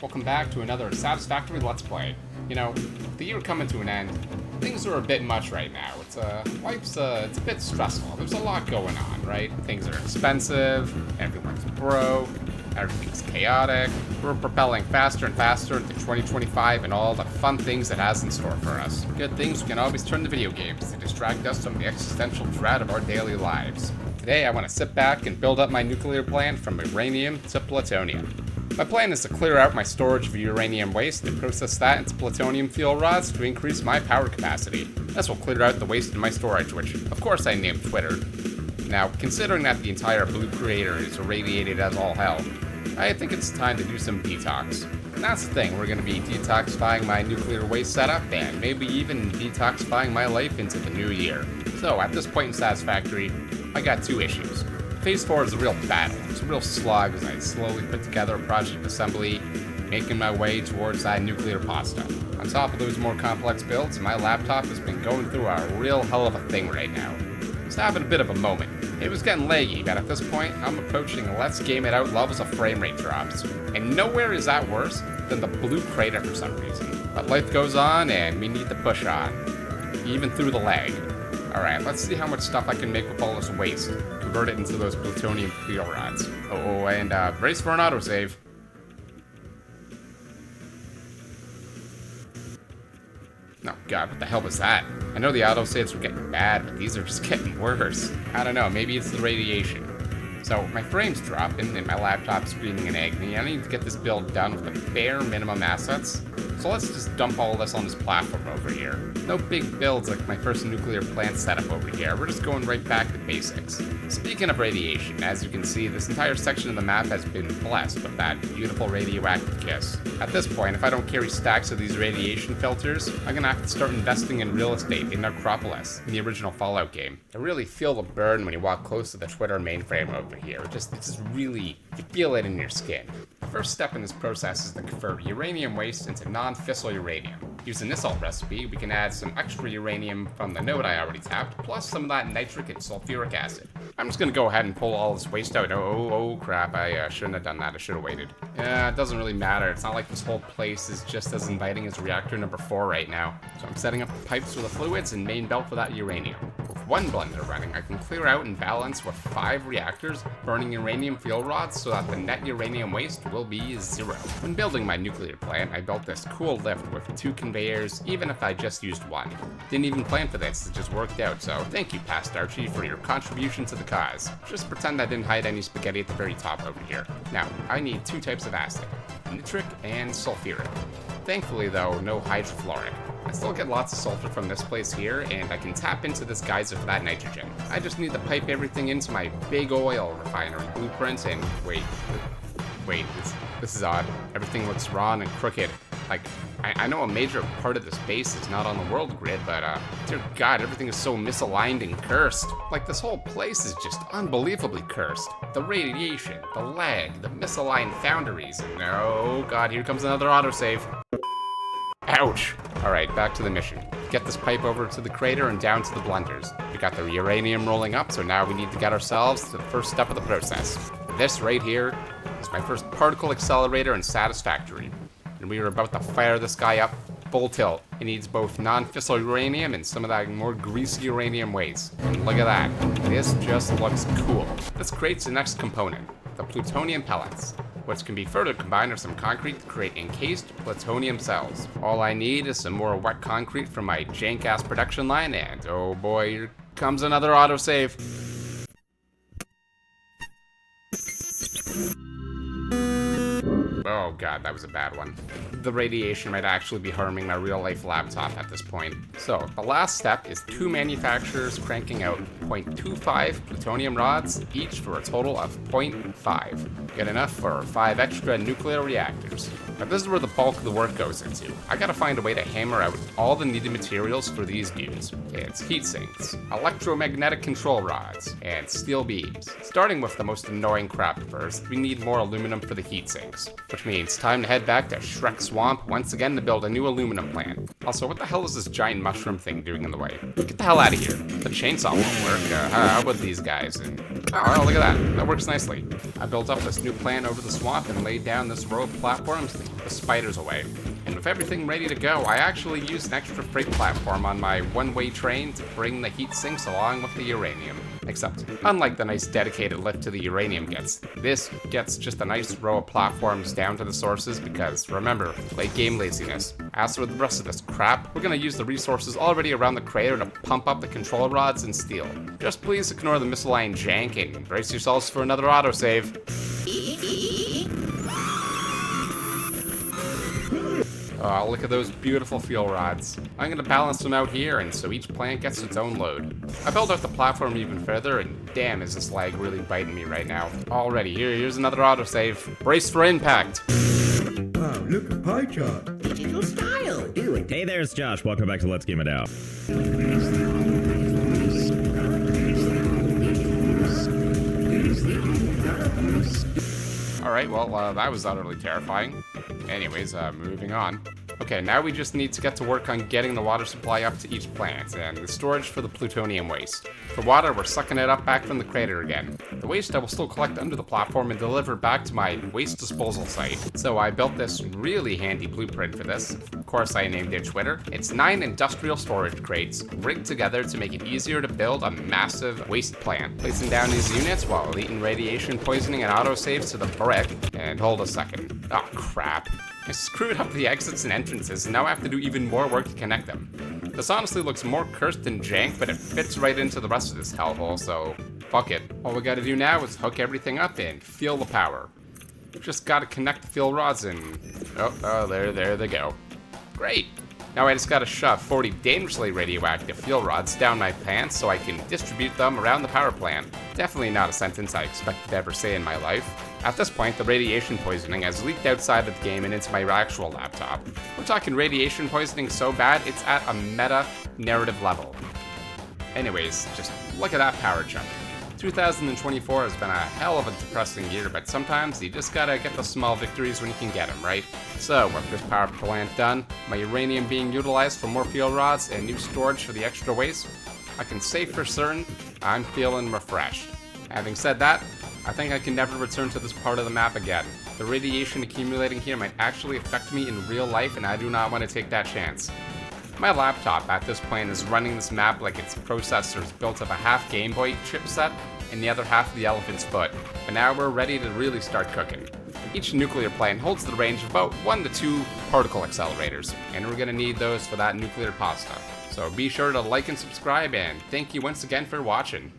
Welcome back to another Satisfactory Let's Play. You know, the year coming to an end, things are a bit much right now. Life's it's a bit stressful. There's a lot going on, right? Things are expensive, everyone's broke, everything's chaotic. We're propelling faster and faster into 2025 and all the fun things it has in store for us. Good things we can always turn to video games to distract us from the existential dread of our daily lives. Today I want to sit back and build up my nuclear plant from uranium to plutonium. My plan is to clear out my storage of uranium waste and process that into plutonium fuel rods to increase my power capacity. This will clear out the waste in my storage, which of course I named Twitter. Now, considering that the entire blue crater is irradiated as all hell, I think it's time to do some detox. And that's the thing, we're going to be detoxifying my nuclear waste setup and maybe even detoxifying my life into the new year. So at this point in Satisfactory, I got two issues. Phase 4 is a real battle. It's a real slog as I slowly put together a project assembly, making my way towards that nuclear pasta. On top of those more complex builds, my laptop has been going through a real hell of a thing right now. It's having a bit of a moment. It was getting laggy, but at this point, I'm approaching let's game it out levels of frame rate drops. And nowhere is that worse than the blue crater for some reason. But life goes on, and we need to push on, even through the lag. Alright, let's see how much stuff I can make with all this waste. Convert it into those plutonium fuel rods. And brace for an autosave. Oh god, what the hell was that? I know the autosaves were getting bad, but these are just getting worse. I don't know, maybe it's the radiation. So, my frame's dropping and my laptop's screaming in agony. I need to get this build done with the bare minimum assets. So let's just dump all this on this platform over here. No big builds like my first nuclear plant setup over here. We're just going right back to basics. Speaking of radiation, as you can see, this entire section of the map has been blessed with that beautiful radioactive kiss. At this point, if I don't carry stacks of these radiation filters, I'm gonna have to start investing in real estate in Necropolis, in the original Fallout game. I really feel the burn when you walk close to the Twitter mainframe over here. It's just really, you feel it in your skin. The first step in this process is to convert uranium waste into non-fissile uranium. Using this alt recipe, we can add some extra uranium from the node I already tapped, plus some of that nitric and sulfuric acid. I'm just gonna go ahead and pull all this waste out. Oh crap, I shouldn't have done that, I should have waited. Yeah, it doesn't really matter, it's not like this whole place is just as inviting as reactor number 4 right now. So I'm setting up the pipes for the fluids and main belt for that uranium. With one blender running, I can clear out and balance with 5 reactors burning uranium fuel rods so that the net uranium waste will be 0. When building my nuclear plant, I built this cool lift with 2 conveyors, even if I just used 1. Didn't even plan for this, it just worked out, so thank you, Past Archie, for your contribution to the cause. Just pretend I didn't hide any spaghetti at the very top over here. Now, I need 2 types of acid, nitric and sulfuric. Thankfully though, no hydrofluoric. I still get lots of sulfur from this place here, and I can tap into this geyser for that nitrogen. I just need to pipe everything into my big oil refinery blueprint and wait, this is odd. Everything looks wrong and crooked. Like, I know a major part of this base is not on the world grid, but dear god, everything is so misaligned and cursed. Like, this whole place is just unbelievably cursed. The radiation, the lag, the misaligned foundries, and oh god, here comes another autosave. Ouch! Alright, back to the mission. Get this pipe over to the crater and down to the blenders. We got the uranium rolling up, so now we need to get ourselves to the first step of the process. This right here is my first particle accelerator in Satisfactory. And we are about to fire this guy up full tilt. It needs both non-fissile uranium and some of that more greasy uranium waste. And look at that. This just looks cool. This creates the next component, the plutonium pellets, which can be further combined with some concrete to create encased plutonium cells. All I need is some more wet concrete from my jank-ass production line, and oh boy, here comes another autosave. Oh god, that was a bad one. The radiation might actually be harming my real-life laptop at this point. So, the last step is 2 manufacturers cranking out 0.25 plutonium rods, each for a total of 0.5. Good enough for 5 extra nuclear reactors. Now this is where the bulk of the work goes into. I gotta find a way to hammer out all the needed materials for these dudes. It's heat sinks, electromagnetic control rods, and steel beams. Starting with the most annoying crap first, we need more aluminum for the heat sinks. Which means time to head back to Shrek Swamp once again to build a new aluminum plant. Also, what the hell is this giant mushroom thing doing in the way? Get the hell out of here. The chainsaw won't work. How about these guys? And Oh, look at that. That works nicely. I built up this new plant over the swamp and laid down this row of platforms to keep the spiders away. And with everything ready to go, I actually used an extra freight platform on my one-way train to bring the heat sinks along with the uranium. Except, unlike the nice dedicated lift to the uranium gets, this gets just a nice row of platforms down to the sources because, remember, late game laziness. As for the rest of this crap, we're gonna use the resources already around the crater to pump up the control rods and steel. Just please ignore the misaligned jank and brace yourselves for another autosave. Oh, look at those beautiful fuel rods. I'm gonna balance them out here, and so each plant gets its own load. I built out the platform even further, and damn is this lag really biting me right now. Alrighty, here's another autosave. Brace for impact! Wow, look, a pie chart. Digital style, do it. Hey, there's Josh. Welcome back to Let's Game It Out. Alright, well, that was utterly terrifying. Anyways, moving on. Okay, now we just need to get to work on getting the water supply up to each plant, and the storage for the plutonium waste. For water, we're sucking it up back from the crater again. The waste I will still collect under the platform and deliver back to my waste disposal site. So I built this really handy blueprint for this. Of course, I named it Twitter. It's 9 industrial storage crates, rigged together to make it easier to build a massive waste plant. Placing down these units while eating radiation poisoning and autosaves to the brick. And hold a second. Oh, crap. I screwed up the exits and entrances, and now I have to do even more work to connect them. This honestly looks more cursed than jank, but it fits right into the rest of this hellhole, so fuck it. All we gotta do now is hook everything up and feel the power. Just gotta connect the fuel rods and... Oh, there they go. Great! Now I just gotta shove 40 dangerously radioactive fuel rods down my pants so I can distribute them around the power plant. Definitely not a sentence I expected to ever say in my life. At this point, the radiation poisoning has leaked outside of the game and into my actual laptop. We're talking radiation poisoning so bad, it's at a meta-narrative level. Anyways, just look at that power jump. 2024 has been a hell of a depressing year, but sometimes you just gotta get the small victories when you can get them, right? So, with this power plant done, my uranium being utilized for more fuel rods, and new storage for the extra waste, I can say for certain, I'm feeling refreshed. Having said that, I think I can never return to this part of the map again. The radiation accumulating here might actually affect me in real life, and I do not want to take that chance. My laptop at this point is running this map like its processor is built of a half Game Boy chipset and the other half of the elephant's foot. But now we're ready to really start cooking. Each nuclear plant holds the range of about 1 to 2 particle accelerators, and we're gonna need those for that nuclear pasta. So be sure to like and subscribe, and thank you once again for watching.